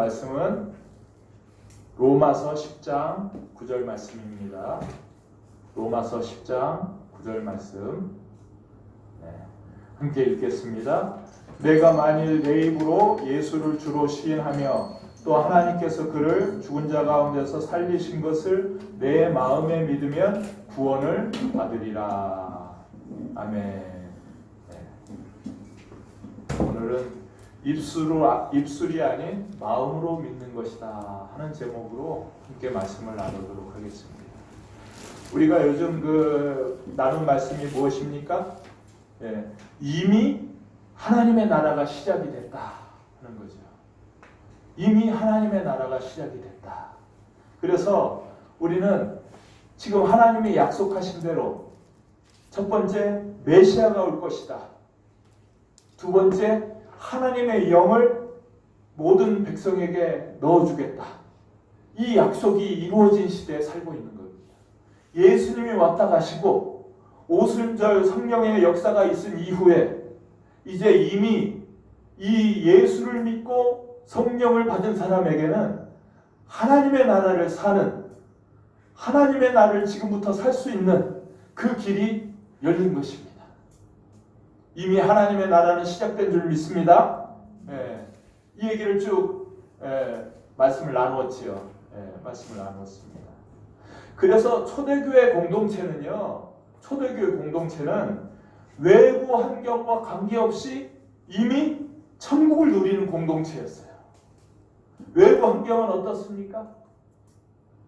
말씀은 로마서 10장 9절 말씀입니다. 로마서 10장 9절 말씀. 함께 읽겠습니다. 내가 만일 내 입으로 예수를 주로 시인하며 또 하나님께서 그를 죽은 자 가운데서 살리신 것을 내 마음에 믿으면 구원을 받으리라. 아멘. 오늘은 입술이 아닌 마음으로 믿는 것이다 하는 제목으로 함께 말씀을 나누도록 하겠습니다. 우리가 요즘 나눈 말씀이 무엇입니까? 이미 하나님의 나라가 시작이 됐다 하는 거죠. 이미 하나님의 나라가 시작이 됐다. 그래서 우리는 지금 하나님이 약속하신 대로 첫 번째 메시아가 올 것이다. 두 번째 하나님의 영을 모든 백성에게 넣어주겠다. 이 약속이 이루어진 시대에 살고 있는 겁니다. 예수님이 왔다 가시고 오순절 성령의 역사가 있은 이후에 이제 이미 이 예수를 믿고 성령을 받은 사람에게는 하나님의 나라를 사는, 하나님의 나라를 지금부터 살 수 있는 그 길이 열린 것입니다. 이미 하나님의 나라는 시작된 줄 믿습니다. 이 얘기를 쭉 말씀을 나누었지요. 말씀을 나누었습니다. 그래서 초대교회 공동체는 외부 환경과 관계없이 이미 천국을 누리는 공동체였어요. 외부 환경은 어떻습니까?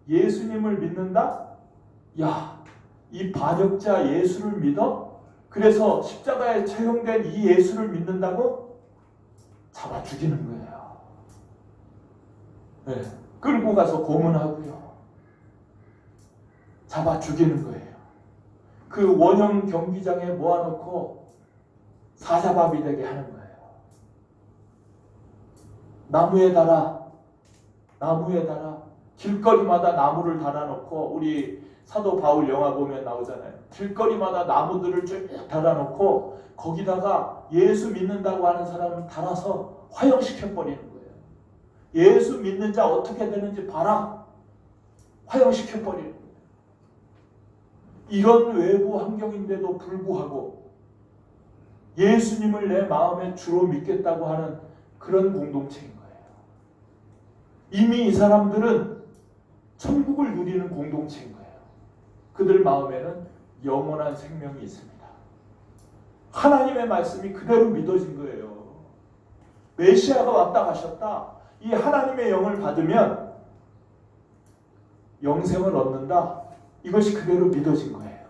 예수님을 믿는다? 야, 이 반역자 예수를 믿어? 그래서 십자가에 처형된 이 예수를 믿는다고? 잡아 죽이는 거예요. 끌고 가서 고문하고요. 잡아 죽이는 거예요. 그 원형 경기장에 모아놓고 사자밥이 되게 하는 거예요. 나무에 달아. 길거리마다 나무를 달아놓고, 우리 사도 바울 영화 보면 나오잖아요. 길거리마다 나무들을 쭉 달아놓고 거기다가 예수 믿는다고 하는 사람을 달아서 화형시켜버리는 거예요. 예수 믿는 자 어떻게 되는지 봐라. 화형시켜버리는 거예요. 이런 외부 환경인데도 불구하고 예수님을 내 마음의 주로 믿겠다고 하는 그런 공동체인 거예요. 이미 이 사람들은 천국을 누리는 공동체인 거예요. 그들 마음에는 영원한 생명이 있습니다. 하나님의 말씀이 그대로 믿어진 거예요. 메시아가 왔다 가셨다. 이 하나님의 영을 받으면 영생을 얻는다. 이것이 그대로 믿어진 거예요.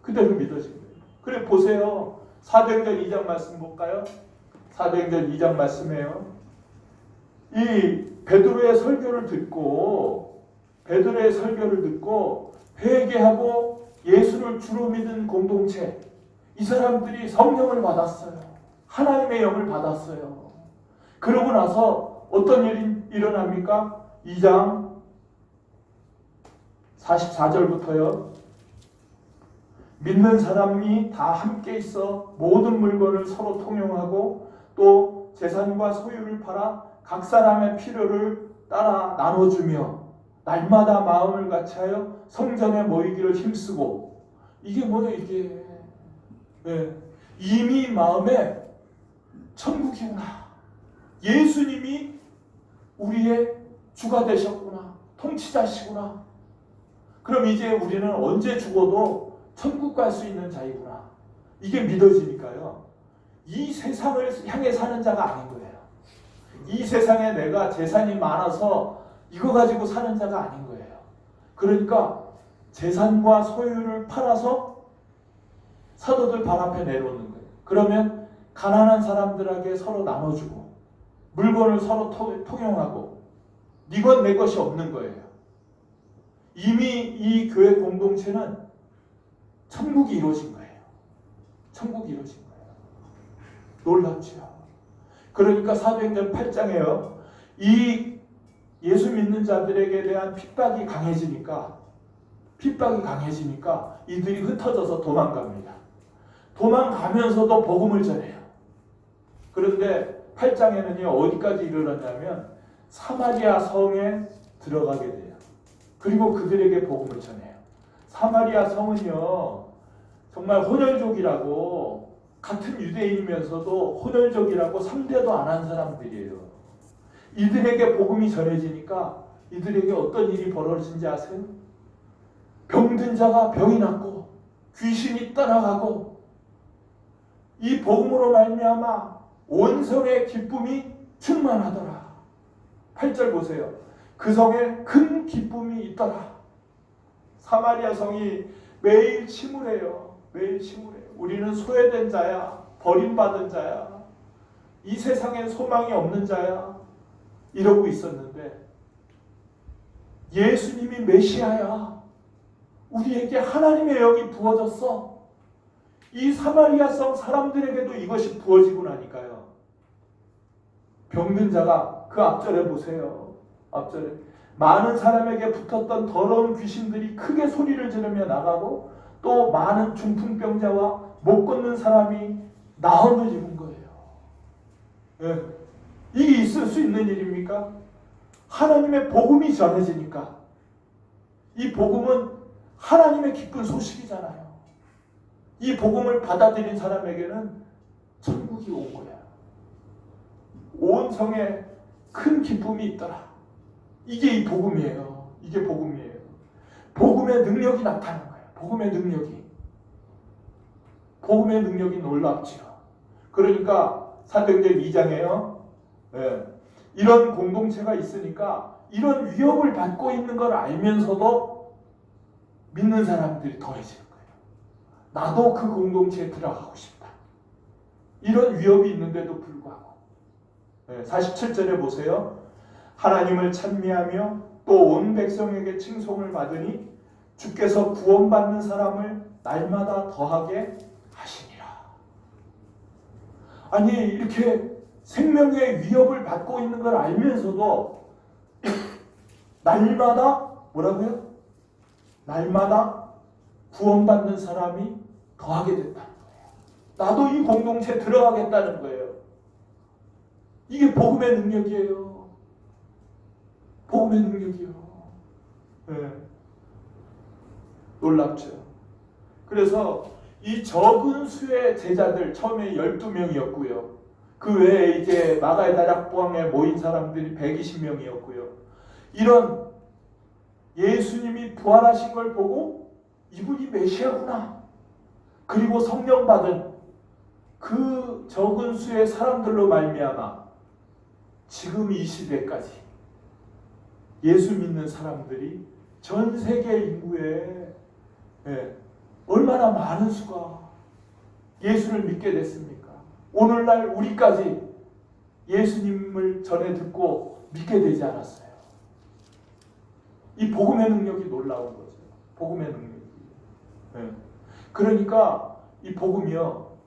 그대로 믿어진 거예요. 그래 보세요. 사도행전 2장 말씀 볼까요? 사도행전 2장 말씀이에요. 이 베드로의 설교를 듣고 회개하고 예수를 주로 믿은 공동체, 이 사람들이 성령을 받았어요. 하나님의 영을 받았어요. 그러고 나서 어떤 일이 일어납니까? 2장 44절부터요. 믿는 사람이 다 함께 있어 모든 물건을 서로 통용하고 또 재산과 소유를 팔아 각 사람의 필요를 따라 나눠주며 날마다 마음을 같이하여 성전에 모이기를 힘쓰고. 이게 뭐예요? 이게 이미 마음에 천국이구나. 예수님이 우리의 주가 되셨구나. 통치자시구나. 그럼 이제 우리는 언제 죽어도 천국 갈 수 있는 자이구나. 이게 믿어지니까요. 이 세상을 향해 사는 자가 아닌 거예요. 이 세상에 내가 재산이 많아서 이거 가지고 사는 자가 아닌 거예요. 그러니까 재산과 소유를 팔아서 사도들 발 앞에 내놓는 거예요. 그러면 가난한 사람들에게 서로 나눠주고 물건을 서로 통용하고 이건 내 것이 없는 거예요. 이미 이 교회 공동체는 천국이 이루어진 거예요. 천국이 이루어진 거예요. 놀랍죠. 그러니까 사도행전 8장에요. 이 예수 믿는 자들에게 대한 핍박이 강해지니까 이들이 흩어져서 도망갑니다. 도망가면서도 복음을 전해요. 그런데 8장에는요 어디까지 이르렀냐면 사마리아 성에 들어가게 돼요. 그리고 그들에게 복음을 전해요. 사마리아 성은요 정말 혼혈족이라고, 같은 유대인이면서도 혼혈족이라고 상대도 안 한 사람들이에요. 이들에게 복음이 전해지니까 이들에게 어떤 일이 벌어진지 아세요? 병든 자가 병이 낫고 귀신이 떠나가고, 이 복음으로 말미암아 온 성의 기쁨이 충만하더라. 8절 보세요. 그 성에 큰 기쁨이 있더라. 사마리아 성이 매일 침울해요. 매일 침울해요. 우리는 소외된 자야, 버림받은 자야, 이 세상엔 소망이 없는 자야, 이러고 있었는데 예수님이 메시아야, 우리에게 하나님의 영이 부어졌어. 이 사마리아 성 사람들에게도 이것이 부어지고 나니까요, 병든 자가, 그 앞절에 보세요. 앞절에 많은 사람에게 붙었던 더러운 귀신들이 크게 소리를 지르며 나가고, 또 많은 중풍병자와 못 걷는 사람이 나음을 입은 거예요. 예. 이게 있을 수 있는 일입니까? 하나님의 복음이 전해지니까. 이 복음은 하나님의 기쁜 소식이잖아요. 이 복음을 받아들인 사람에게는 천국이 온 거야. 온 성에 큰 기쁨이 있더라. 이게 이 복음이에요. 이게 복음이에요. 복음의 능력이 나타난 거예요. 복음의 능력이. 복음의 능력이 놀랍지요. 그러니까 사도행전 2장에요. 네. 이런 공동체가 있으니까 이런 위협을 받고 있는 걸 알면서도 믿는 사람들이 더해지는 거예요. 나도 그 공동체에 들어가고 싶다. 이런 위협이 있는데도 불구하고. 네. 47절에 보세요. 하나님을 찬미하며 또 온 백성에게 칭송을 받으니 주께서 구원받는 사람을 날마다 더하게 하시니라. 아니, 이렇게 생명의 위협을 받고 있는 걸 알면서도 날마다 뭐라고요? 날마다 구원받는 사람이 더하게 됐다는 거예요. 나도 이 공동체에 들어가겠다는 거예요. 이게 복음의 능력이에요. 복음의 능력이요. 네. 놀랍죠. 그래서 이 적은 수의 제자들, 처음에 12명이었고요. 그 외에 이제 마가의 다락방에 모인 사람들이 120명이었고요. 이런 예수님이 부활하신 걸 보고 이분이 메시아구나, 그리고 성령 받은 그 적은 수의 사람들로 말미암아 지금 이 시대까지 예수 믿는 사람들이 전 세계 인구에 얼마나 많은 수가 예수를 믿게 됐습니까? 오늘날 우리까지 예수님을 전해 듣고 믿게 되지 않았어요. 이 복음의 능력이 놀라운 거죠. 복음의 능력이. 그러니까 이 복음이요,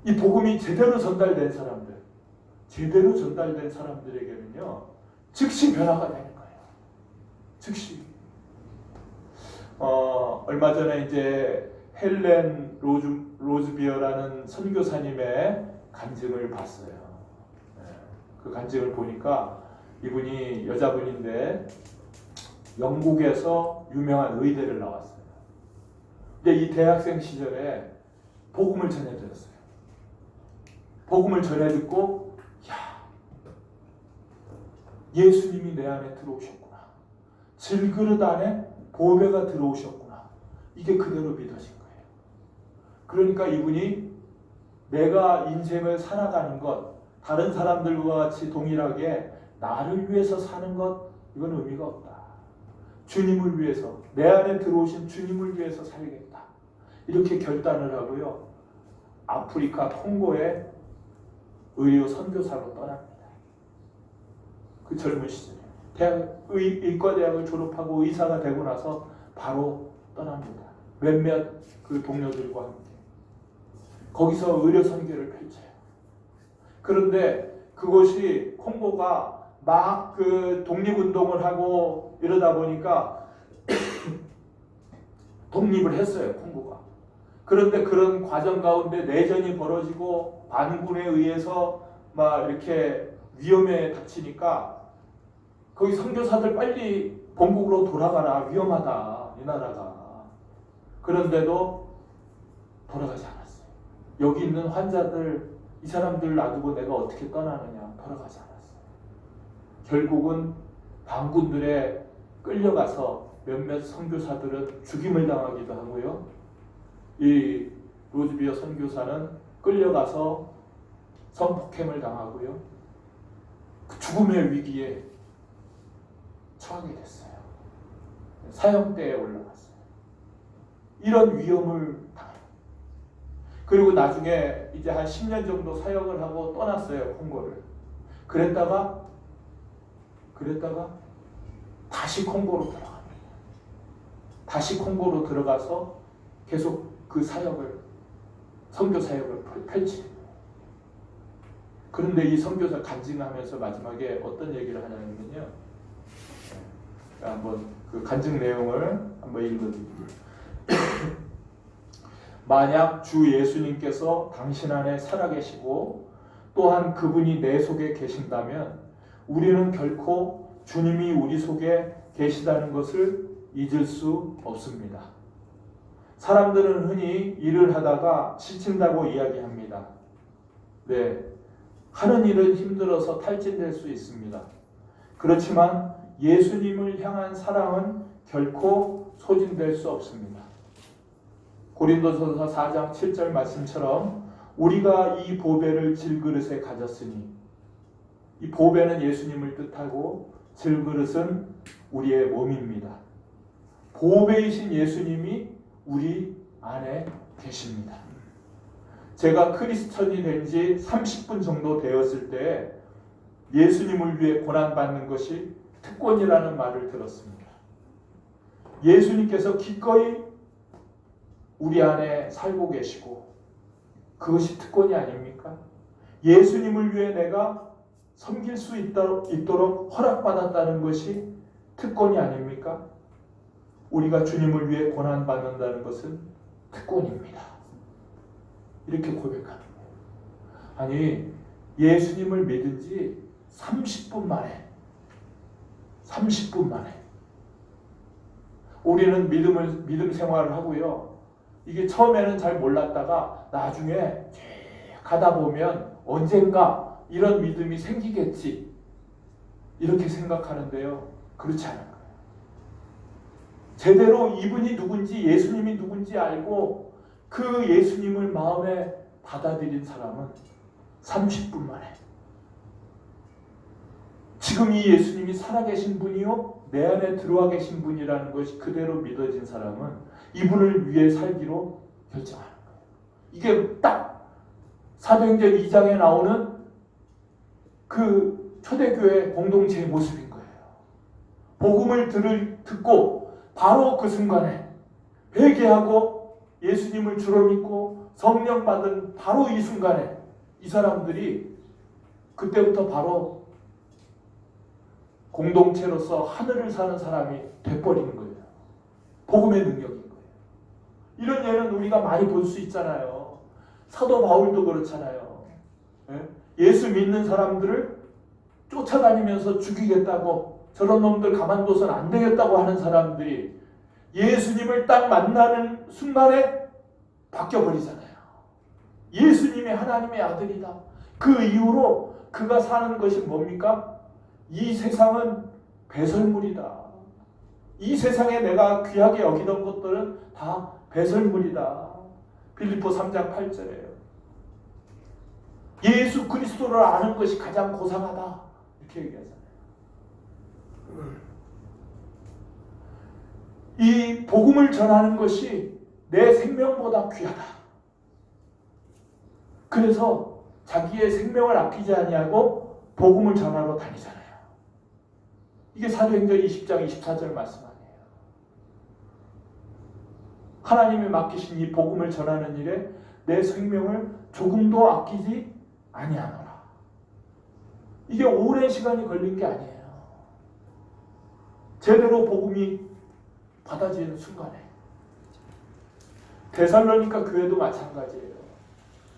이 복음이 제대로 전달된 사람들, 제대로 전달된 사람들에게는요, 즉시 변화가 되는 거예요. 즉시. 얼마 전에 이제 헬렌 로즈비어라는 선교사님의 간증을 봤어요. 그 간증을 보니까 이분이 여자분인데 영국에서 유명한 의대를 나왔어요. 근데 이 대학생 시절에 복음을 전해드렸어요. 복음을 전해듣고, 야, 예수님이 내 안에 들어오셨구나. 질그릇 안에 보배가 들어오셨구나. 이게 그대로 믿어진 거예요. 그러니까 이분이 내가 인생을 살아가는 것, 다른 사람들과 같이 동일하게 나를 위해서 사는 것, 이건 의미가 없다. 주님을 위해서, 내 안에 들어오신 주님을 위해서 살겠다. 이렇게 결단을 하고요, 아프리카 콩고에 의료 선교사로 떠납니다. 그 젊은 시절에 의과대학을 졸업하고 의사가 되고 나서 바로 떠납니다. 몇몇 그 동료들과 함께 거기서 의료 선교를 펼쳐요. 그런데 그곳이, 콩고가 막 그 독립운동을 하고 이러다 보니까 독립을 했어요, 콩고가. 그런데 그런 과정 가운데 내전이 벌어지고 반군에 의해서 막 이렇게 위험에 닥치니까 거기 선교사들 빨리 본국으로 돌아가라, 위험하다 이 나라가. 그런데도 돌아가지 않았어요. 여기 있는 환자들, 이 사람들 놔두고 내가 어떻게 떠나느냐, 돌아가지 않았어요. 결국은 반군들에 끌려가서 몇몇 선교사들은 죽임을 당하기도 하고요. 이 로즈비어 선교사는 끌려가서 성폭행을 당하고요. 그 죽음의 위기에 처하게 됐어요. 사형대에 올라갔어요. 이런 위험을 당해요. 그리고 나중에 이제 한 10년 정도 사역을 하고 떠났어요. 콩고를. 그랬다가 다시 콩고로 들어갑니다. 다시 콩고로 들어가서 계속 그 사역을, 선교 사역을 펼치는 거예요. 그런데 이 선교사 간증하면서 마지막에 어떤 얘기를 하냐면요. 한번 그 간증 내용을 한번 읽어드릴게요. 만약 주 예수님께서 당신 안에 살아계시고 또한 그분이 내 속에 계신다면 우리는 결코 주님이 우리 속에 계시다는 것을 잊을 수 없습니다. 사람들은 흔히 일을 하다가 지친다고 이야기합니다. 네, 하는 일은 힘들어서 탈진될 수 있습니다. 그렇지만 예수님을 향한 사랑은 결코 소진될 수 없습니다. 고린도전서 4장 7절 말씀처럼 우리가 이 보배를 질그릇에 가졌으니, 이 보배는 예수님을 뜻하고 질그릇은 우리의 몸입니다. 보배이신 예수님이 우리 안에 계십니다. 제가 크리스천이 된 지 30분 정도 되었을 때 예수님을 위해 고난받는 것이 특권이라는 말을 들었습니다. 예수님께서 기꺼이 우리 안에 살고 계시고 그것이 특권이 아닙니까? 예수님을 위해 내가 섬길 수 있도록 허락받았다는 것이 특권이 아닙니까? 우리가 주님을 위해 고난받는다는 것은 특권입니다. 이렇게 고백하는 거예요. 아니, 예수님을 믿은 지 30분 만에 우리는 믿음 생활을 하고요. 이게 처음에는 잘 몰랐다가 나중에 가다 보면 언젠가 이런 믿음이 생기겠지, 이렇게 생각하는데요. 그렇지 않은 거예요. 제대로 이분이 누군지, 예수님이 누군지 알고 그 예수님을 마음에 받아들인 사람은 30분 만에, 지금 이 예수님이 살아계신 분이요 내 안에 들어와 계신 분이라는 것이 그대로 믿어진 사람은 이분을 위해 살기로 결정하는 거예요. 이게 딱 사도행전 2장에 나오는 그 초대교회 공동체의 모습인 거예요. 복음을 듣고 바로 그 순간에 회개하고 예수님을 주로 믿고 성령 받은 바로 이 순간에 이 사람들이 그때부터 바로 공동체로서 하늘을 사는 사람이 돼버리는 거예요. 복음의 능력인 거예요. 이런 예는 우리가 많이 볼 수 있잖아요. 사도 바울도 그렇잖아요. 예수 믿는 사람들을 쫓아다니면서 죽이겠다고, 저런 놈들 가만둬서는 안 되겠다고 하는 사람들이 예수님을 딱 만나는 순간에 바뀌어버리잖아요. 예수님이 하나님의 아들이다. 그 이후로 그가 사는 것이 뭡니까? 이 세상은 배설물이다. 이 세상에 내가 귀하게 여기던 것들은 다 배설물이다. 빌립보 3장 8절에요. 예수 그리스도를 아는 것이 가장 고상하다. 이렇게 얘기하잖아요. 이 복음을 전하는 것이 내 생명보다 귀하다. 그래서 자기의 생명을 아끼지 아니하고 복음을 전하러 다니잖아요. 이게 사도행전 20장 24절 말씀 아니에요. 하나님이 맡기신 이 복음을 전하는 일에 내 생명을 조금도 아끼지 아니하노라. 이게 오랜 시간이 걸린 게 아니에요. 제대로 복음이 받아지는 순간에. 데살로니가 교회도 마찬가지예요.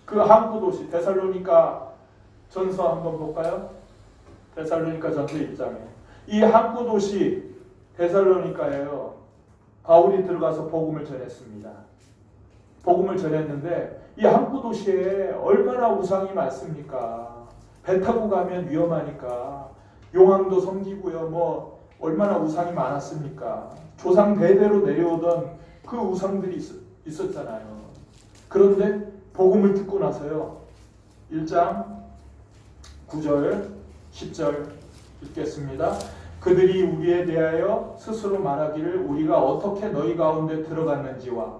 그 항구 도시 데살로니가 전서 한번 볼까요? 데살로니가 전서 1장에 이 항구 도시 데살로니가에요. 바울이 들어가서 복음을 전했습니다. 복음을 전했는데 이 항구 도시에 얼마나 우상이 많습니까? 배 타고 가면 위험하니까 용왕도 섬기고요. 뭐 얼마나 우상이 많았습니까? 조상 대대로 내려오던 그 우상들이 있었잖아요. 그런데 복음을 듣고 나서요. 1장 9절 10절 읽겠습니다. 그들이 우리에 대하여 스스로 말하기를 우리가 어떻게 너희 가운데 들어갔는지와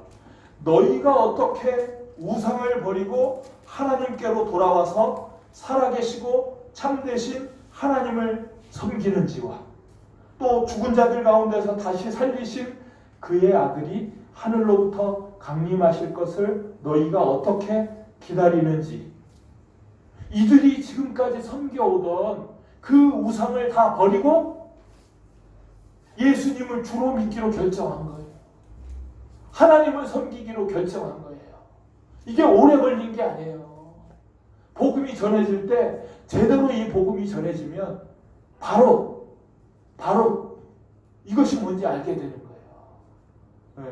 너희가 어떻게 우상을 버리고 하나님께로 돌아와서 살아계시고 참되신 하나님을 섬기는지와 또 죽은 자들 가운데서 다시 살리신 그의 아들이 하늘로부터 강림하실 것을 너희가 어떻게 기다리는지 이들이 지금까지 섬겨오던 그 우상을 다 버리고 예수님을 주로 믿기로 결정한 거예요. 하나님을 섬기기로 결정한 거예요. 이게 오래 걸린 게 아니에요. 복음이 전해질 때 제대로 이 복음이 전해지면 바로 이것이 뭔지 알게 되는 거예요. 네.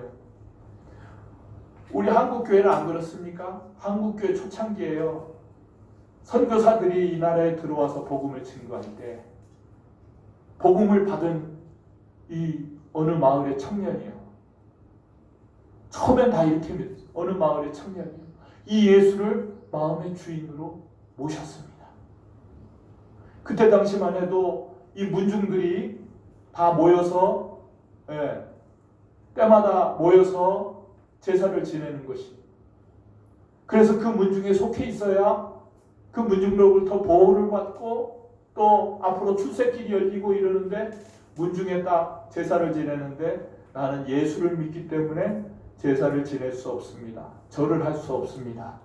우리 한국교회는 안 그렇습니까? 한국교회 초창기에요. 선교사들이 이 나라에 들어와서 복음을 증거할 때 복음을 받은 이 어느 마을의 청년이요. 처음엔 다 이렇게 믿었어요. 어느 마을의 청년이요. 이 예수를 마음의 주인으로 모셨습니다. 그때 당시만 해도 이 문중들이 다 모여서 때마다 모여서 제사를 지내는 것이 그래서 그 문중에 속해 있어야 그 문중로부터 보호를 받고 또 앞으로 출세길이 열리고 이러는데 문중에 딱 제사를 지내는데 나는 예수를 믿기 때문에 제사를 지낼 수 없습니다. 절을 할 수 없습니다.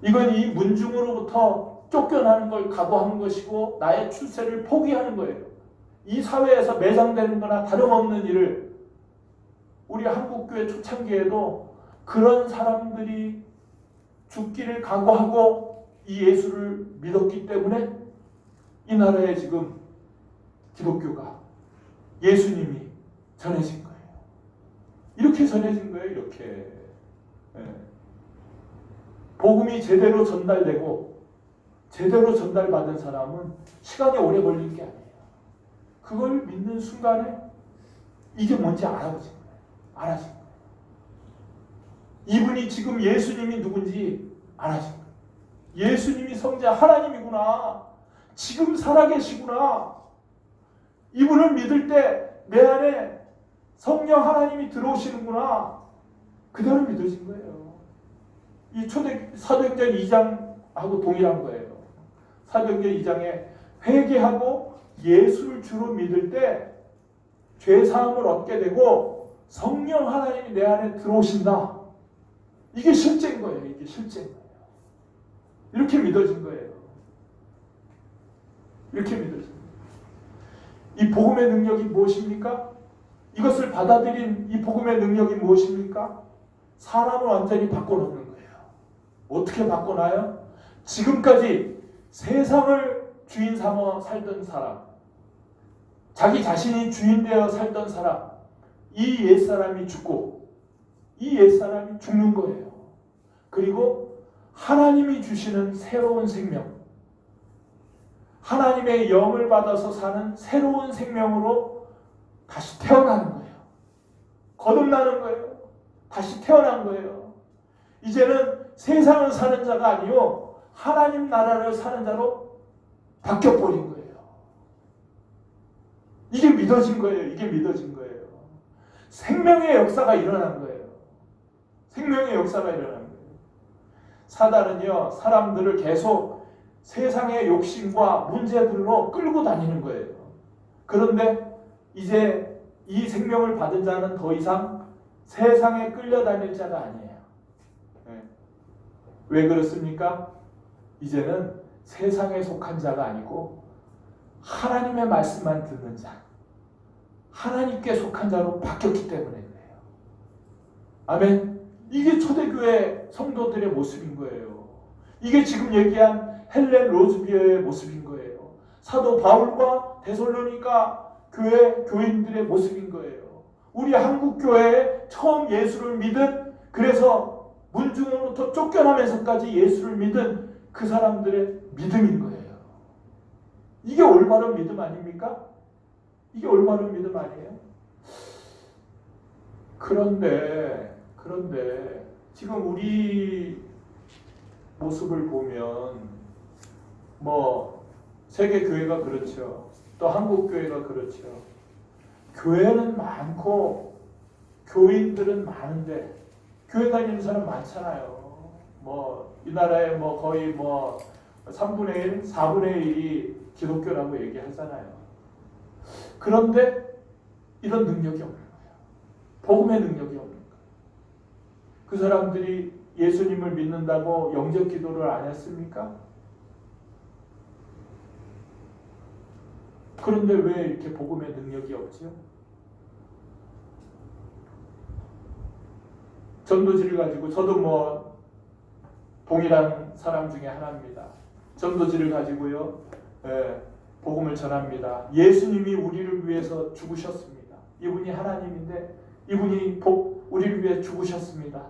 이건 이 문중으로부터 쫓겨나는 걸 각오하는 것이고 나의 출세를 포기하는 거예요. 이 사회에서 매장되는 거나 다름없는 일을 우리 한국교회 초창기에도 그런 사람들이 죽기를 각오하고 이 예수를 믿었기 때문에 이 나라에 지금 기독교가 예수님이 전해진 거예요. 이렇게 전해진 거예요. 이렇게. 복음이 제대로 전달되고 제대로 전달받은 사람은 시간이 오래 걸린 게 아니에요. 그걸 믿는 순간에 이게 뭔지 알아보신 거예요. 알아진 거예요. 이분이 지금 예수님이 누군지 알아진 거예요. 예수님이 성자 하나님이구나. 지금 살아계시구나. 이분을 믿을 때 내 안에 성령 하나님이 들어오시는구나. 그대로 믿어진 거예요. 이 사도행전 2장하고 동일한 거예요. 사도행전 2장에 회개하고 예수를 주로 믿을 때 죄사함을 얻게 되고 성령 하나님이 내 안에 들어오신다. 이게 실제인 거예요. 이게 실제인 거예요. 이렇게 믿어진 거예요. 이렇게 믿어진 거예요. 이 복음의 능력이 무엇입니까? 이것을 받아들인 이 복음의 능력이 무엇입니까? 사람을 완전히 바꿔놓는 거예요. 어떻게 바꿔놔요? 지금까지 세상을 주인 삼아 살던 사람, 자기 자신이 주인 되어 살던 사람, 이 옛사람이 죽고 이 옛사람이 죽는 거예요. 그리고 하나님이 주시는 새로운 생명, 하나님의 영을 받아서 사는 새로운 생명으로 다시 태어나는 거예요. 거듭나는 거예요. 다시 태어난 거예요. 이제는 세상을 사는 자가 아니요 하나님 나라를 사는 자로 바뀌어버린 거예요. 이게 믿어진 거예요. 이게 믿어진 거예요. 생명의 역사가 일어난 거예요. 생명의 역사가 일어난 거예요. 사단은요 사람들을 계속 세상의 욕심과 문제들로 끌고 다니는 거예요. 그런데 이제 이 생명을 받은 자는 더 이상 세상에 끌려다닐 자가 아니에요. 왜 그렇습니까? 이제는 세상에 속한 자가 아니고 하나님의 말씀만 듣는 자, 하나님께 속한 자로 바뀌었기 때문에 그래요. 아멘. 이게 초대교회 성도들의 모습인 거예요. 이게 지금 얘기한 헬렌 로즈비어의 모습인 거예요. 사도 바울과 데살로니가 교회 교인들의 모습인 거예요. 우리 한국 교회에 처음 예수를 믿은, 그래서 문중으로부터 쫓겨나면서까지 예수를 믿은 그 사람들의 믿음인 거예요. 이게 올바른 믿음 아닙니까? 이게 올바른 믿음 아니에요? 그런데 지금 우리 모습을 보면 뭐 세계 교회가 그렇죠. 또 한국 교회가 그렇죠. 교회는 많고 교인들은 많은데 교회 다니는 사람 많잖아요. 뭐 이 나라에 뭐 거의 뭐 3분의 1, 4분의 1이 기독교라고 얘기하잖아요. 그런데 이런 능력이 없는 거예요. 복음의 능력이 없는 거예요. 그 사람들이 예수님을 믿는다고 영접 기도를 안 했습니까? 그런데 왜 이렇게 복음의 능력이 없지요? 전도지를 가지고, 저도 뭐 동일한 사람 중에 하나입니다. 전도지를 가지고요, 복음을 전합니다. 예수님이 우리를 위해서 죽으셨습니다. 이분이 하나님인데 이분이 우리를 위해 죽으셨습니다.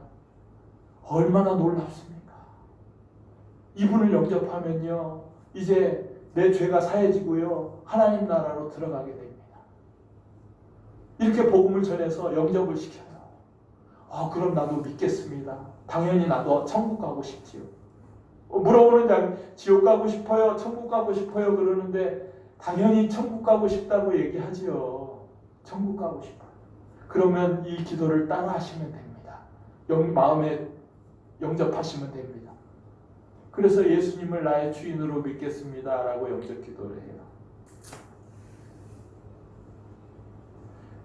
얼마나 놀랍습니까? 이분을 영접하면요, 이제 내 죄가 사해지고요, 하나님 나라로 들어가게 됩니다. 이렇게 복음을 전해서 영접을 시켜요. 그럼 나도 믿겠습니다. 당연히 나도 천국 가고 싶지요. 물어보는 지옥 가고 싶어요? 천국 가고 싶어요? 그러는데 당연히 천국 가고 싶다고 얘기하지요. 천국 가고 싶어요. 그러면 이 기도를 따라 하시면 됩니다. 마음에 영접하시면 됩니다. 그래서 예수님을 나의 주인으로 믿겠습니다 라고 영접 기도를 해요.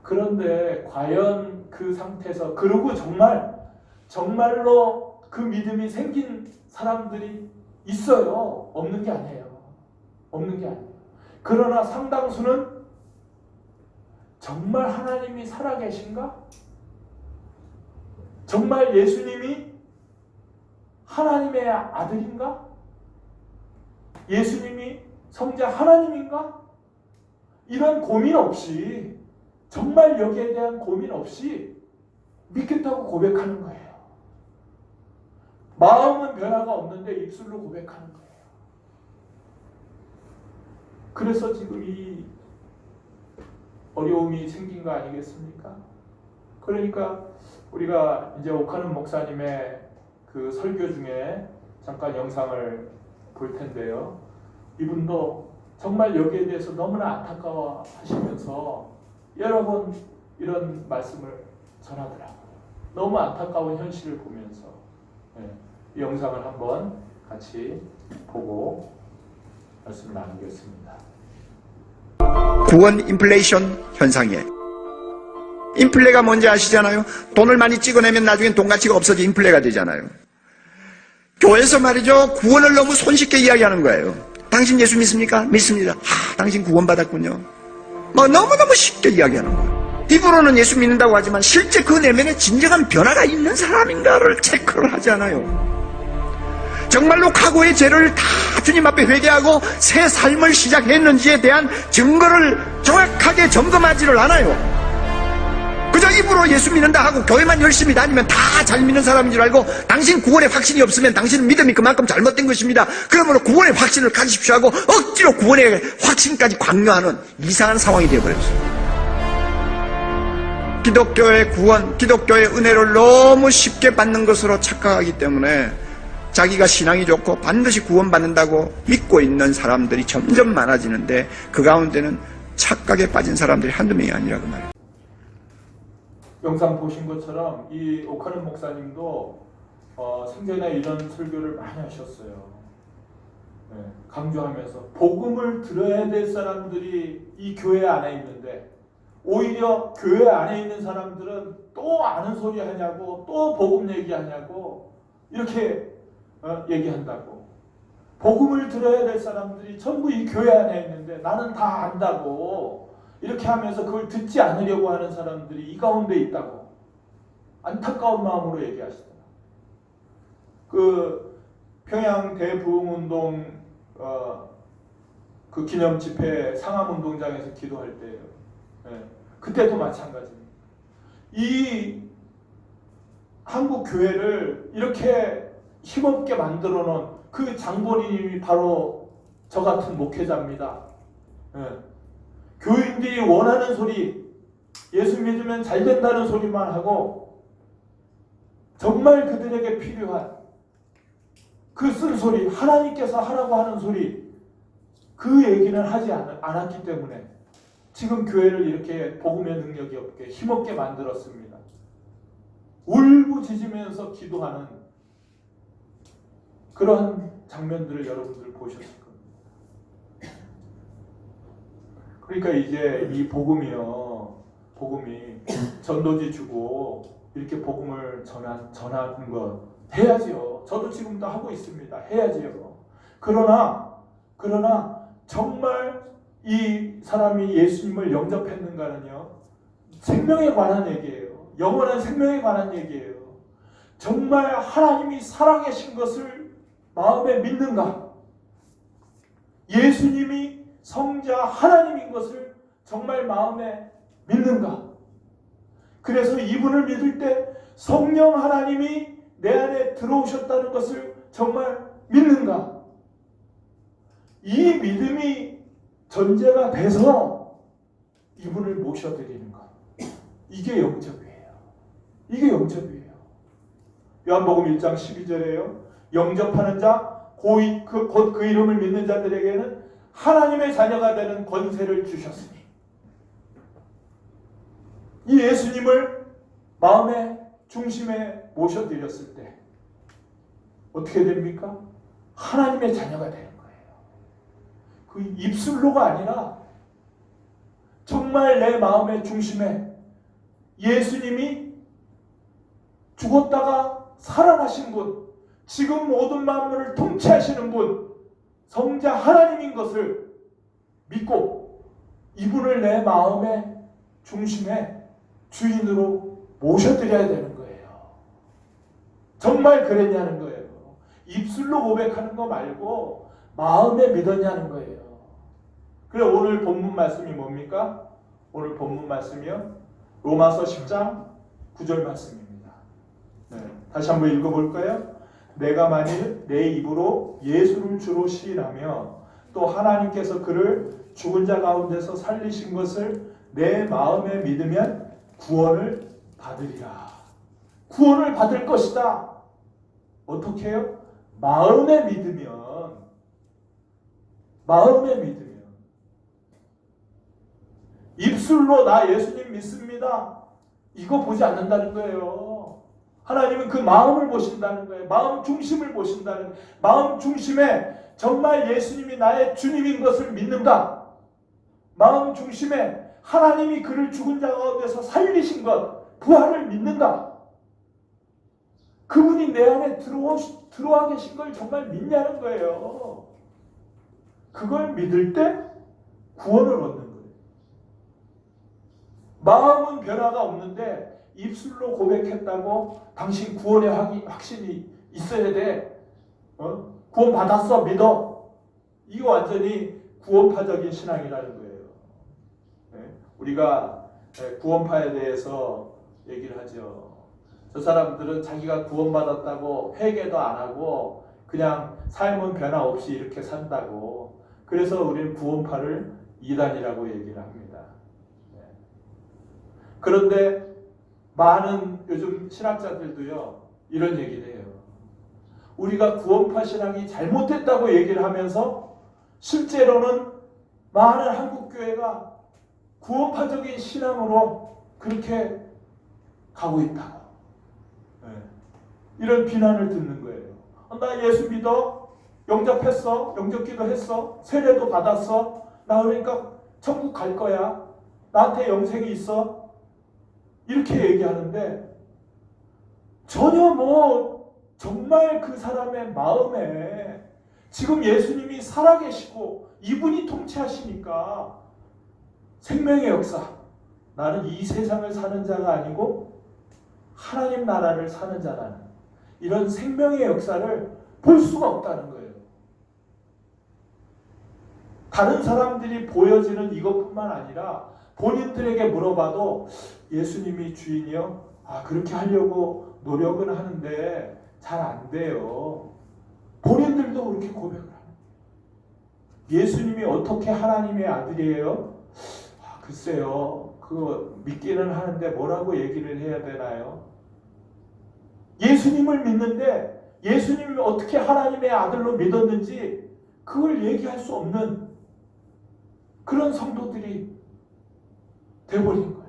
그런데 과연 그 상태에서, 그리고 정말로 그 믿음이 생긴 사람들이 있어요. 없는 게 아니에요. 없는 게 아니에요. 그러나 상당수는 정말 하나님이 살아계신가? 정말 예수님이 하나님의 아들인가? 예수님이 성자 하나님인가? 이런 고민 없이, 정말 여기에 대한 고민 없이 믿겠다고 고백하는 거예요. 마음은 변화가 없는데 입술로 고백하는 거예요. 그래서 지금 이 어려움이 생긴 거 아니겠습니까? 그러니까 우리가 이제 오카는 목사님의 그 설교 중에 잠깐 영상을 볼 텐데요. 이분도 정말 여기에 대해서 너무나 안타까워 하시면서 여러 번 이런 말씀을 전하더라고요. 너무 안타까운 현실을 보면서 이 영상을 한번 같이 보고 말씀 나누겠습니다. 구원 인플레이션 현상이에요. 인플레가 뭔지 아시잖아요? 돈을 많이 찍어내면 나중엔 돈 가치가 없어져 인플레가 되잖아요. 교회에서 말이죠, 구원을 너무 손쉽게 이야기하는 거예요. 당신 예수 믿습니까? 믿습니다. 당신 구원받았군요. 너무너무 쉽게 이야기하는 거예요. 입으로는 예수 믿는다고 하지만 실제 그 내면에 진정한 변화가 있는 사람인가를 체크를 하지 않아요. 정말로 과거의 죄를 다 주님 앞에 회개하고 새 삶을 시작했는지에 대한 증거를 정확하게 점검하지를 않아요. 그저 입으로 예수 믿는다 하고 교회만 열심히 다니면 다 잘 믿는 사람인 줄 알고, 당신 구원의 확신이 없으면 당신은 믿음이 그만큼 잘못된 것입니다. 그러므로 구원의 확신을 가지십시오 하고 억지로 구원의 확신까지 강요하는 이상한 상황이 되어버렸어요. 기독교의 구원, 기독교의 은혜를 너무 쉽게 받는 것으로 착각하기 때문에 자기가 신앙이 좋고 반드시 구원받는다고 믿고 있는 사람들이 점점 많아지는데, 그 가운데는 착각에 빠진 사람들이 한두 명이 아니라고 말이에요. 영상 보신 것처럼 이 오카는 목사님도 생전에 이런 설교를 많이 하셨어요. 강조하면서 복음을 들어야 될 사람들이 이 교회 안에 있는데, 오히려 교회 안에 있는 사람들은 또 아는 소리 하냐고, 또 복음 얘기하냐고 이렇게 얘기한다고. 복음을 들어야 될 사람들이 전부 이 교회 안에 있는데 나는 다 안다고 이렇게 하면서 그걸 듣지 않으려고 하는 사람들이 이 가운데 있다고. 안타까운 마음으로 얘기하시더라. 그 평양 대부흥운동 그 기념 집회 상암운동장에서 기도할 때예요. 예. 그때도 마찬가지입니다. 이 한국 교회를 이렇게 힘없게 만들어 놓은 그 장본인이 바로 저 같은 목회자입니다. 예. 교인들이 원하는 소리, 예수 믿으면 잘 된다는 소리만 하고 정말 그들에게 필요한 그 쓴소리, 하나님께서 하라고 하는 소리, 그 얘기는 하지 않았기 때문에 지금 교회를 이렇게 복음의 능력이 없게 힘없게 만들었습니다. 울부짖으면서 기도하는 그런 장면들을 여러분들 보셨을 겁니다. 그러니까 이제 이 복음이 전도지 주고 이렇게 복음을 전하는 것 해야지요. 저도 지금도 하고 있습니다. 해야지요. 그러나 정말 이 사람이 예수님을 영접했는가는요, 생명에 관한 얘기예요. 영원한 생명에 관한 얘기예요. 정말 하나님이 살아계신 것을 마음에 믿는가? 예수님이 성자 하나님인 것을 정말 마음에 믿는가? 그래서 이분을 믿을 때 성령 하나님이 내 안에 들어오셨다는 것을 정말 믿는가? 이 믿음이 전제가 돼서 이분을 모셔드리는 것. 이게 영접이에요. 이게 영접이에요. 요한복음 1장 12절에요. 영접하는 자, 곧 그 이름을 믿는 자들에게는 하나님의 자녀가 되는 권세를 주셨으니. 이 예수님을 마음의 중심에 모셔드렸을 때 어떻게 됩니까? 하나님의 자녀가 되는 거예요. 그 입술로가 아니라 정말 내 마음의 중심에 예수님이 죽었다가 살아나신 분, 지금 모든 만물을 통치하시는 분, 성자 하나님인 것을 믿고 이분을 내 마음의 중심에 주인으로 모셔드려야 되는 거예요. 정말 그랬냐는 거예요. 입술로 고백하는 거 말고 마음에 믿었냐는 거예요. 그래, 오늘 본문 말씀이 뭡니까? 오늘 본문 말씀이요, 로마서 10장 9절 말씀입니다. 네, 다시 한번 읽어볼까요? 내가 만일 내 입으로 예수를 주로 시인하며 또 하나님께서 그를 죽은 자 가운데서 살리신 것을 내 마음에 믿으면 구원을 받으리라. 구원을 받을 것이다. 어떻게 해요? 마음에 믿으면. 입술로 나 예수님 믿습니다, 이거 보지 않는다는 거예요. 하나님은 그 마음을 보신다는 거예요. 마음 중심을 보신다는 거예요. 마음 중심에 정말 예수님이 나의 주님인 것을 믿는가? 마음 중심에 하나님이 그를 죽은 자 가운데서 살리신 것, 부활을 믿는가? 그분이 내 안에 들어와 계신 걸 정말 믿냐는 거예요. 그걸 믿을 때 구원을 얻는 거예요. 마음은 변화가 없는데 입술로 고백했다고 당신 구원의 확신이 있어야 돼. 구원 받았어, 믿어. 이거 완전히 구원파적인 신앙이라는 거예요. 우리가 구원파에 대해서 얘기를 하죠. 저 사람들은 자기가 구원받았다고 회개도 안 하고 그냥 삶은 변화 없이 이렇게 산다고. 그래서 우리는 구원파를 이단이라고 얘기를 합니다. 그런데 많은 요즘 신학자들도요, 이런 얘기를 해요. 우리가 구원파 신앙이 잘못됐다고 얘기를 하면서 실제로는 많은 한국교회가 구원파적인 신앙으로 그렇게 가고 있다고. 이런 비난을 듣는 거예요. 나 예수 믿어, 영접했어, 영접기도 했어, 세례도 받았어, 나 그러니까 천국 갈 거야, 나한테 영생이 있어, 이렇게 얘기하는데 전혀 정말 그 사람의 마음에 지금 예수님이 살아계시고 이분이 통치하시니까 생명의 역사, 나는 이 세상을 사는 자가 아니고 하나님 나라를 사는 자라는 이런 생명의 역사를 볼 수가 없다는 거예요. 다른 사람들이 보여지는 이것뿐만 아니라 본인들에게 물어봐도 예수님이 주인이요? 그렇게 하려고 노력은 하는데 잘 안 돼요. 본인들도 그렇게 고백을 합니다. 예수님이 어떻게 하나님의 아들이에요? 글쎄요. 그거 믿기는 하는데 뭐라고 얘기를 해야 되나요? 예수님을 믿는데 예수님이 어떻게 하나님의 아들로 믿었는지 그걸 얘기할 수 없는 그런 성도들이 돼버린 거예요.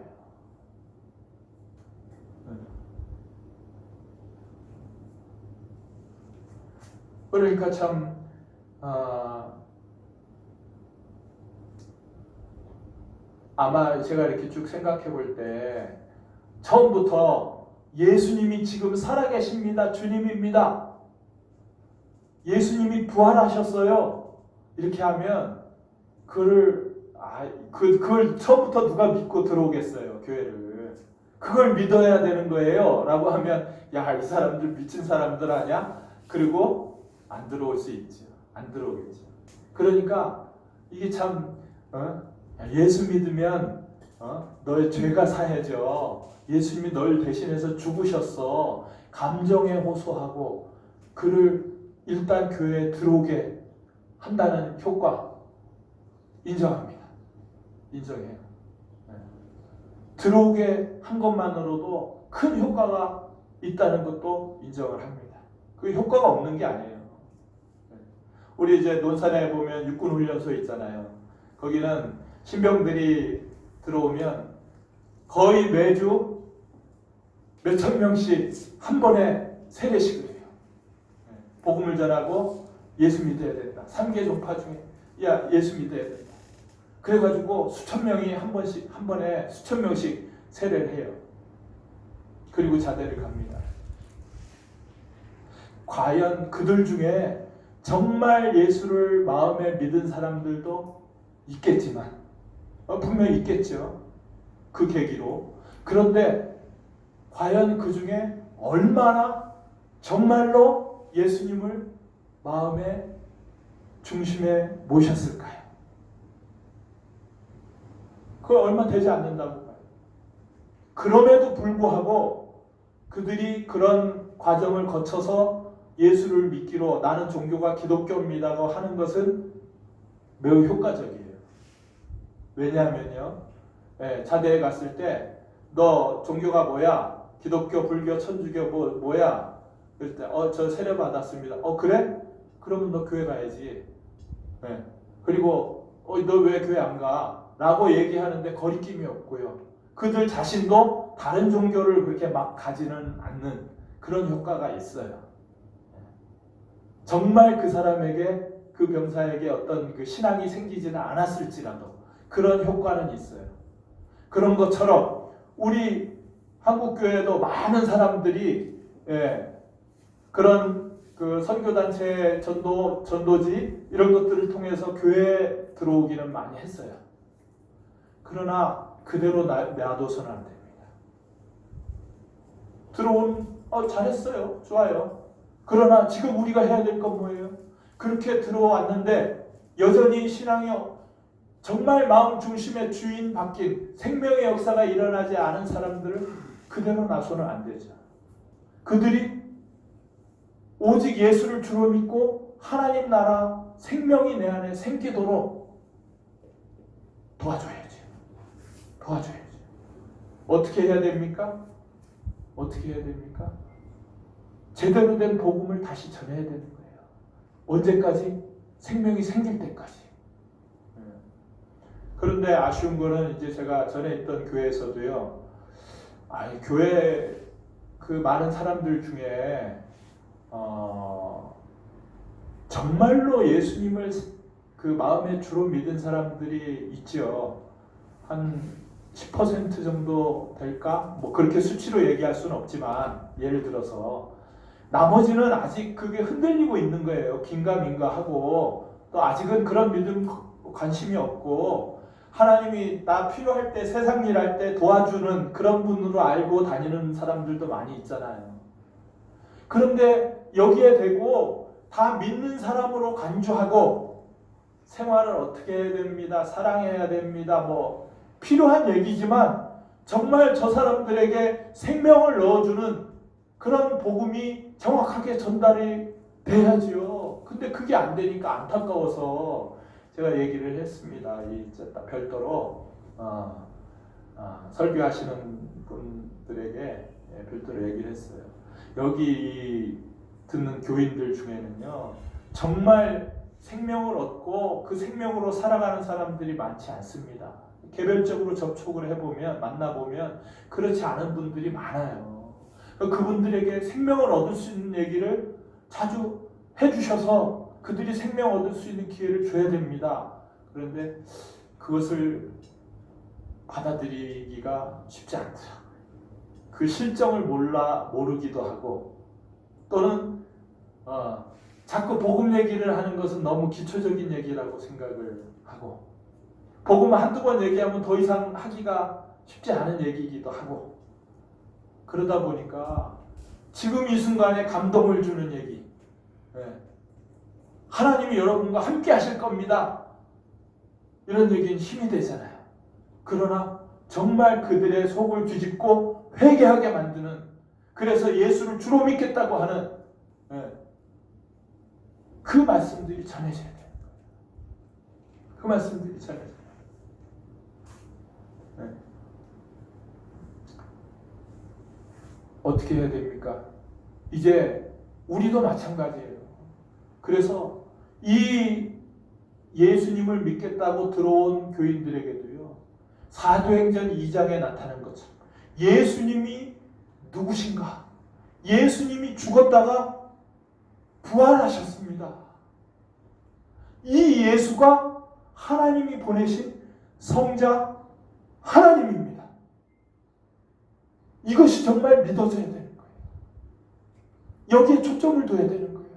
그러니까 참 아마 제가 이렇게 쭉 생각해 볼 때 처음부터 예수님이 지금 살아계십니다. 주님입니다. 예수님이 부활하셨어요. 이렇게 하면 그걸 처음부터 누가 믿고 들어오겠어요, 교회를. 그걸 믿어야 되는 거예요. 라고 하면 이 사람들 미친 사람들 아니야? 그리고 안 들어올 수 있죠. 안 들어오겠죠. 그러니까 이게 참 예수 믿으면 너의 죄가 사해져. 예수님이 널 대신해서 죽으셨어. 감정에 호소하고 그를 일단 교회에 들어오게 한다는 효과 인정합니다. 인정해요. 들어오게 한 것만으로도 큰 효과가 있다는 것도 인정을 합니다. 그 효과가 없는 게 아니에요. 우리 이제 논산에 보면 육군훈련소 있잖아요. 거기는 신병들이 들어오면 거의 매주 몇천 명씩 한 번에 세례식을 해요. 복음을 전하고 예수 믿어야 된다. 3개 종파 중에 예수 믿어야 된다. 그래가지고 수천 명이 한 번에 수천 명씩 세례를 해요. 그리고 자대를 갑니다. 과연 그들 중에 정말 예수를 마음에 믿은 사람들도 있겠지만 분명히 있겠죠. 그 계기로. 그런데 과연 그 중에 얼마나 정말로 예수님을 마음의 중심에 모셨을까요? 그거 얼마 되지 않는다고 봐요. 그럼에도 불구하고 그들이 그런 과정을 거쳐서 예수를 믿기로 나는 종교가 기독교입니다고 하는 것은 매우 효과적이에요. 왜냐하면요. 자대에 갔을 때 너 종교가 뭐야? 기독교, 불교, 천주교 뭐야? 그럴 때 저 세례 받았습니다. 그래? 그러면 너 교회 가야지. 그리고 너 왜 교회 안 가? 라고 얘기하는데 거리낌이 없고요. 그들 자신도 다른 종교를 그렇게 막 가지는 않는 그런 효과가 있어요. 정말 그 사람에게 그 병사에게 어떤 그 신앙이 생기지는 않았을지라도 그런 효과는 있어요. 그런 것처럼 우리 한국교회도 많은 사람들이 그런 그 선교단체 전도지 이런 것들을 통해서 교회에 들어오기는 많이 했어요. 그러나 그대로 놔둬서는 안 됩니다. 잘했어요. 좋아요. 그러나 지금 우리가 해야 될 건 뭐예요? 그렇게 들어왔는데 여전히 신앙이 정말 마음 중심의 주인 바뀐 생명의 역사가 일어나지 않은 사람들을 그대로 놔서는 안 되죠. 그들이 오직 예수를 주로 믿고 하나님 나라 생명이 내 안에 생기도록 도와줘야지. 어떻게 해야 됩니까? 제대로 된 복음을 다시 전해야 되는 거예요. 언제까지? 생명이 생길 때까지. 그런데 아쉬운 거는 이제 제가 전에 있던 교회에서도요. 교회 그 많은 사람들 중에 정말로 예수님을 그 마음에 주로 믿은 사람들이 있죠. 한 10% 정도 될까? 그렇게 수치로 얘기할 수는 없지만 예를 들어서 나머지는 아직 그게 흔들리고 있는 거예요. 긴가민가하고 또 아직은 그런 믿음 관심이 없고 하나님이 나 필요할 때, 세상 일 할 때 도와주는 그런 분으로 알고 다니는 사람들도 많이 있잖아요. 그런데 여기에 대고 다 믿는 사람으로 간주하고 생활을 어떻게 해야 됩니다. 사랑해야 됩니다. 뭐 필요한 얘기지만 정말 저 사람들에게 생명을 넣어주는 그런 복음이 정확하게 전달이 돼야지요. 근데 그게 안 되니까 안타까워서 제가 얘기를 했습니다. 별도로 설교하시는 분들에게 별도로 얘기를 했어요. 여기 듣는 교인들 중에는요, 정말 생명을 얻고 그 생명으로 살아가는 사람들이 많지 않습니다. 개별적으로 접촉을 해보면, 만나보면 그렇지 않은 분들이 많아요. 그분들에게 생명을 얻을 수 있는 얘기를 자주 해주셔서 그들이 생명 얻을 수 있는 기회를 줘야 됩니다. 그런데 그것을 받아들이기가 쉽지 않더라고요. 그 실정을 모르기도 하고, 또는 자꾸 복음 얘기를 하는 것은 너무 기초적인 얘기라고 생각을 하고, 복음 한두 번 얘기하면 더 이상 하기가 쉽지 않은 얘기이기도 하고, 그러다 보니까 지금 이 순간에 감동을 주는 얘기, 하나님이 여러분과 함께 하실 겁니다, 이런 얘기는 힘이 되잖아요. 그러나 정말 그들의 속을 뒤집고 회개하게 만드는, 그래서 예수를 주로 믿겠다고 하는 그 말씀들이 전해져야 돼요. 그 말씀들이 전해져야 돼요. 어떻게 해야 됩니까? 이제 우리도 마찬가지예요. 그래서 이 예수님을 믿겠다고 들어온 교인들에게도요, 사도행전 2장에 나타난 것처럼 예수님이 누구신가? 예수님이 죽었다가 부활하셨습니다. 이 예수가 하나님이 보내신 성자 하나님입니다. 이것이 정말 믿어져야 되는 거예요. 여기에 초점을 둬야 되는 거예요.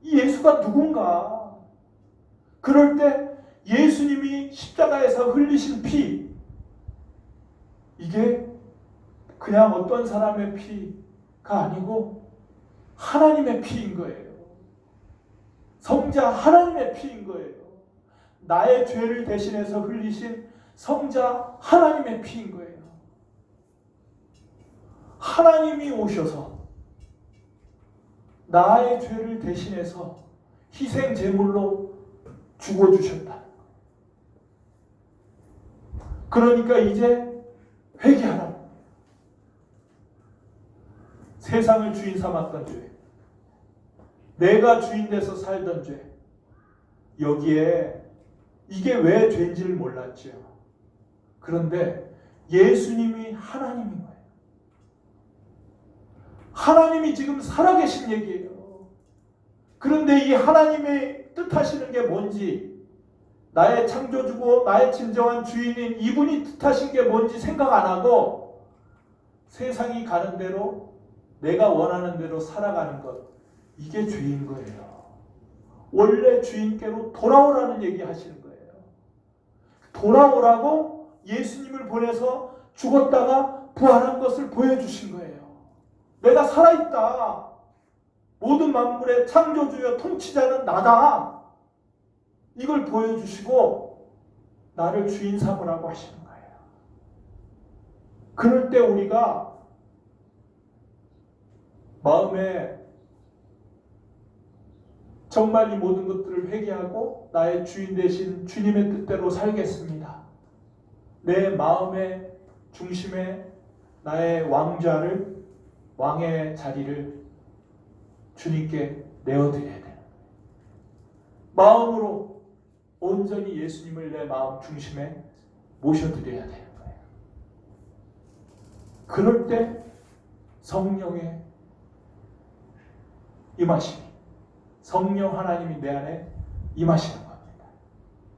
이 예수가 누군가? 그럴 때 예수님이 십자가에서 흘리신 피, 이게 그냥 어떤 사람의 피가 아니고 하나님의 피인 거예요. 성자 하나님의 피인 거예요. 나의 죄를 대신해서 흘리신 성자 하나님의 피인 거예요. 하나님이 오셔서 나의 죄를 대신해서 희생 제물로 죽어주셨다. 그러니까 이제 회개하라. 세상을 주인 삼았던 죄, 내가 주인 돼서 살던 죄, 여기에 이게 왜 죄인지를 몰랐죠. 그런데 예수님이 하나님인 거예요. 하나님이 지금 살아계신 얘기예요. 그런데 이 하나님의 뜻하시는 게 뭔지, 나의 창조주고 나의 진정한 주인인 이분이 뜻하신 게 뭔지 생각 안 하고 세상이 가는 대로, 내가 원하는 대로 살아가는 것, 이게 죄인 거예요. 원래 주인께로 돌아오라는 얘기 하시는 거예요. 돌아오라고 예수님을 보내서 죽었다가 부활한 것을 보여주신 거예요. 내가 살아있다. 모든 만물의 창조주여 통치자는 나다. 이걸 보여주시고 나를 주인 삼으라고 하시는 거예요. 그럴 때 우리가 마음에 정말 이 모든 것들을 회개하고 나의 주인 되신 주님의 뜻대로 살겠습니다. 내 마음의 중심에 나의 왕의 자리를 주님께 내어드려야 돼요. 마음으로 온전히 예수님을 내 마음 중심에 모셔드려야 되는 거예요. 그럴 때 성령의 임하심이, 성령 하나님이 내 안에 임하시는 겁니다.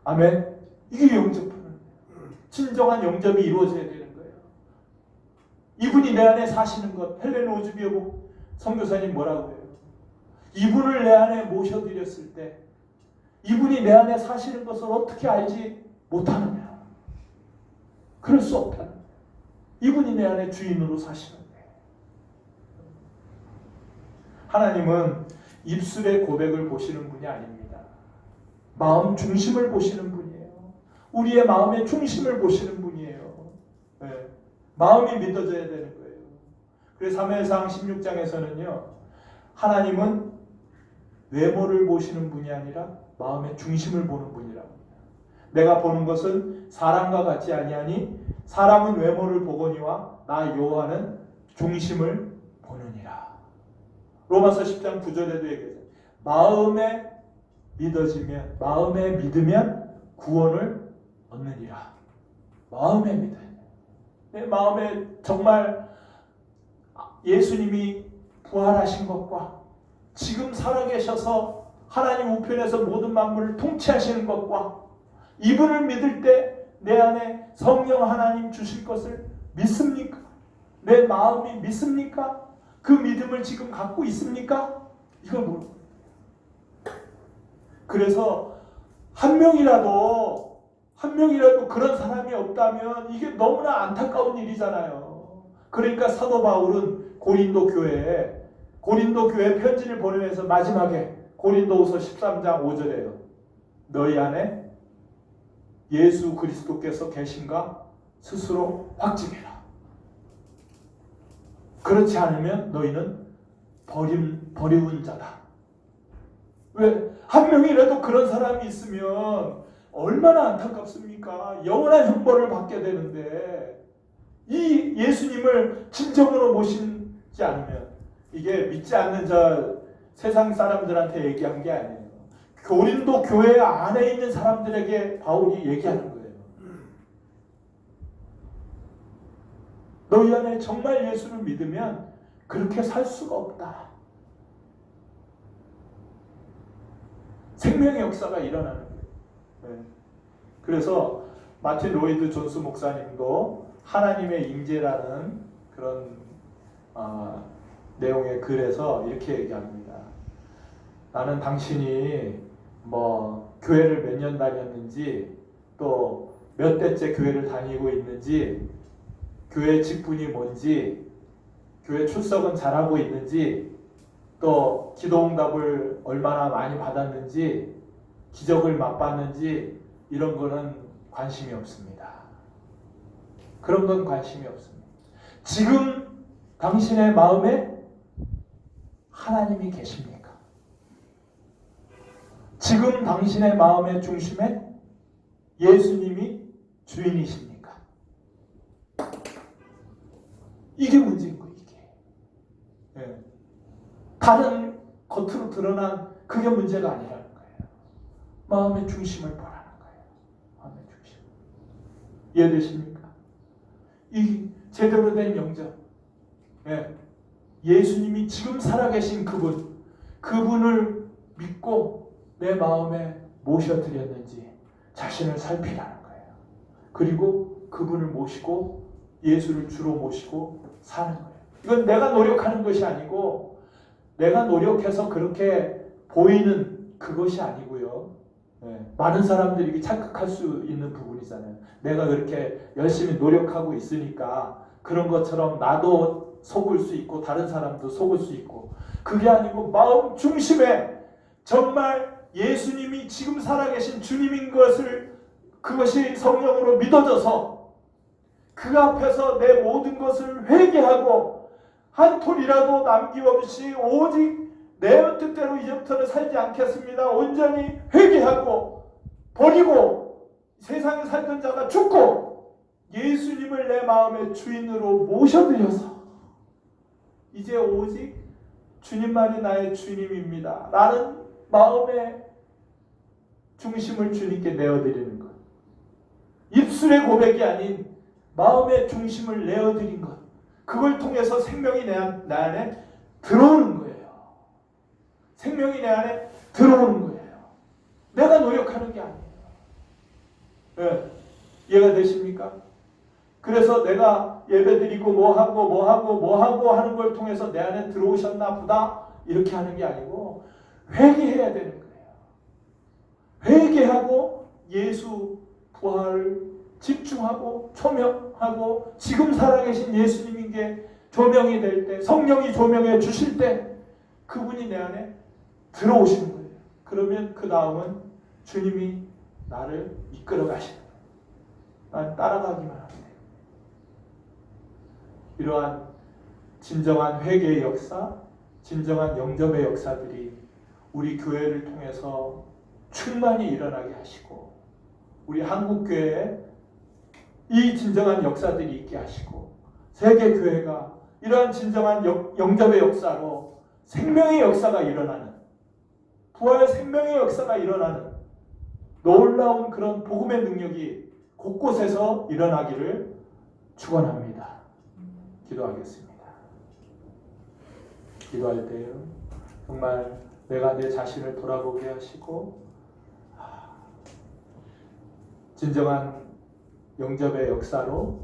아멘. 이게 영접하는, 진정한 영접이 이루어져야 되는 거예요. 이분이 내 안에 사시는 것, 헬렌 오즈비오 선교사님 뭐라고 해요? 이분을 내 안에 모셔드렸을 때 이분이 내 안에 사시는 것을 어떻게 알지 못하느냐? 그럴 수 없다는 거예요. 이분이 내 안에 주인으로 사시는 거예요. 하나님은 입술의 고백을 보시는 분이 아닙니다. 마음 중심을 보시는 분이에요. 우리의 마음의 중심을 보시는 분이에요. 네. 마음이 믿어져야 되는 거예요. 그래서 사무엘상 16장에서는요. 하나님은 외모를 보시는 분이 아니라 마음의 중심을 보는 분이라고 합니다. 내가 보는 것은 사람과 같지 아니하니 사람은 외모를 보거니와 나 여호와는 중심을 보느니라. 로마서 10장 9절에도 얘기해요. 마음에 믿으면 구원을 얻느니라. 마음에 믿어요. 내 마음에 정말 예수님이 부활하신 것과 지금 살아계셔서 하나님 우편에서 모든 만물을 통치하시는 것과 이분을 믿을 때 내 안에 성령 하나님 주실 것을 믿습니까? 내 마음이 믿습니까? 그 믿음을 지금 갖고 있습니까? 이걸 모르고. 그래서 한 명이라도 그런 사람이 없다면 이게 너무나 안타까운 일이잖아요. 그러니까 사도 바울은 고린도 교회에 편지를 보내면서 마지막에 고린도후서 13장 5절에요. 너희 안에 예수 그리스도께서 계신가 스스로 확증해라. 그렇지 않으면 너희는 버리운 자다. 왜? 한 명이라도 그런 사람이 있으면 얼마나 안타깝습니까? 영원한 형벌을 받게 되는데 이 예수님을 진정으로 모시지 않으면 이게 믿지 않는 세상 사람들한테 얘기한 게 아니에요. 고린도 교회 안에 있는 사람들에게 바울이 얘기하는 거예요. 너희 안에 정말 예수를 믿으면 그렇게 살 수가 없다. 생명의 역사가 일어나는 거예요. 네. 그래서 마틴 로이드 존스 목사님도 하나님의 임재라는 그런 내용의 글에서 이렇게 얘기합니다. 나는 당신이 교회를 몇 년 다녔는지 또 몇 대째 교회를 다니고 있는지 교회 직분이 뭔지 교회 출석은 잘하고 있는지 또 기도응답을 얼마나 많이 받았는지 기적을 맛봤는지 이런 거는 관심이 없습니다. 그런 건 관심이 없습니다. 지금 당신의 마음에 하나님이 계십니까? 지금 당신의 마음의 중심에 예수님이 주인이십니까? 이게 문제인 거예요. 이게. 네. 다른 겉으로 드러난 그게 문제가 아니라는 거예요. 마음의 중심을 보라는 거예요. 마음의 중심. 이해되십니까? 이 제대로 된 영접. 네. 예수님이 지금 살아계신 그분을 믿고 내 마음에 모셔드렸는지 자신을 살피라는 거예요. 그리고 그분을 모시고 예수를 주로 모시고 사는 거예요. 이건 내가 노력하는 것이 아니고 내가 노력해서 그렇게 보이는 그것이 아니고요. 네. 많은 사람들이 착각할 수 있는 부분이잖아요. 내가 그렇게 열심히 노력하고 있으니까 그런 것처럼 나도 속을 수 있고 다른 사람도 속을 수 있고 그게 아니고 마음 중심에 정말 예수님이 지금 살아계신 주님인 것을 그것이 성령으로 믿어져서 그 앞에서 내 모든 것을 회개하고 한 톨이라도 남김없이 오직 내 뜻대로 이제부터는 살지 않겠습니다. 온전히 회개하고 버리고 세상에 살던 자가 죽고 예수님을 내 마음의 주인으로 모셔드려서 이제 오직 주님만이 나의 주님입니다. 라는 마음의 중심을 주님께 내어드리는 것. 입술의 고백이 아닌 마음의 중심을 내어드린 것. 그걸 통해서 생명이 내 안에 들어오는 거예요. 생명이 내 안에 들어오는 거예요. 내가 노력하는 게 아니에요. 네. 이해가 되십니까? 그래서 내가 예배드리고 뭐하고 하는 걸 통해서 내 안에 들어오셨나 보다 이렇게 하는 게 아니고 회개해야 되는 거예요. 회개하고 예수 부활을 집중하고 초명하고 지금 살아계신 예수님인 게 조명이 될 때, 성령이 조명해 주실 때 그분이 내 안에 들어오시는 거예요. 그러면 그 다음은 주님이 나를 이끌어 가시는 거예요. 난 따라가기만 하면 돼요. 이러한 진정한 회개의 역사, 진정한 영접의 역사들이 우리 교회를 통해서 충만히 일어나게 하시고 우리 한국교회에 이 진정한 역사들이 있게 하시고 세계교회가 이러한 진정한 영접의 역사로 생명의 역사가 일어나는, 부활의 생명의 역사가 일어나는 놀라운 그런 복음의 능력이 곳곳에서 일어나기를 축원합니다. 기도하겠습니다. 기도할 때요, 정말 내가 내 자신을 돌아보게 하시고 진정한 영접의 역사로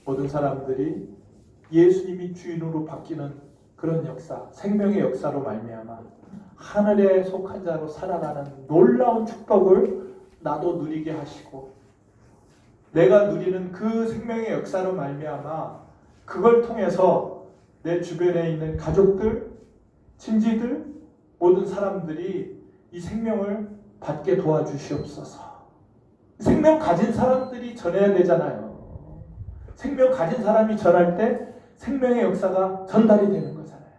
모든 사람들이 예수님이 주인으로 바뀌는 그런 역사, 생명의 역사로 말미암아 하늘에 속한 자로 살아가는 놀라운 축복을 나도 누리게 하시고 내가 누리는 그 생명의 역사로 말미암아 그걸 통해서 내 주변에 있는 가족들, 친지들, 모든 사람들이 이 생명을 받게 도와주시옵소서. 생명 가진 사람들이 전해야 되잖아요. 생명 가진 사람이 전할 때 생명의 역사가 전달이 되는 거잖아요.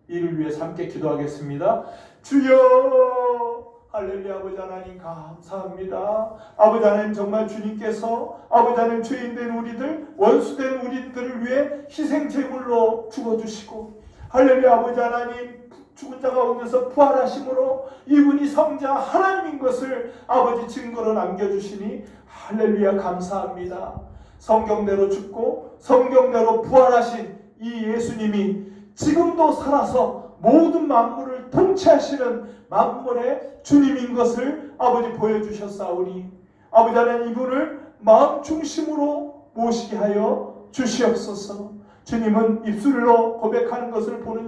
이를 위해서 함께 기도하겠습니다. 주여, 할렐루야. 아버지 하나님 감사합니다. 아버지 하나님, 정말 주님께서 아버지 하나님 죄인된 우리들, 원수된 우리들을 위해 희생제물로 죽어주시고 할렐루야. 아버지 하나님, 죽은 자 가운데서 부활하심으로 이분이 성자 하나님인 것을 아버지 증거로 남겨주시니 할렐루야 감사합니다. 성경대로 죽고 성경대로 부활하신 이 예수님이 지금도 살아서 모든 만물을 통치하시는 만물의 주님인 것을 아버지 보여주셨사오니 아버지 하나님, 이분을 마음 중심으로 모시게 하여 주시옵소서. 주님은 입술로 고백하는 것을 보는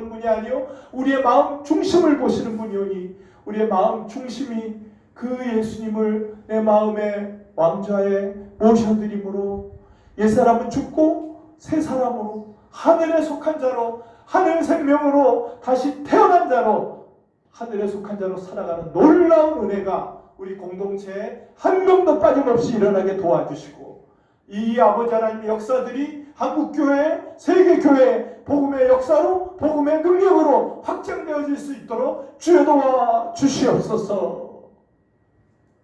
분이 아니요 우리의 마음 중심을 보시는 분이오니 우리의 마음 중심이 그 예수님을 내 마음의 왕좌에 모셔드림으로 옛사람은 죽고 새 사람으로 하늘에 속한 자로, 하늘 생명으로 다시 태어난 자로, 하늘에 속한 자로 살아가는 놀라운 은혜가 우리 공동체에 한 명도 빠짐없이 일어나게 도와주시고 이 아버지 하나님의 역사들이 한국교회, 세계교회 복음의 역사로, 복음의 능력으로 확장되어질 수 있도록 주여 도와 주시옵소서.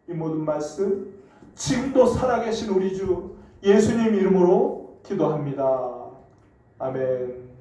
이 모든 말씀 지금도 살아계신 우리 주 예수님 이름으로 기도합니다. 아멘.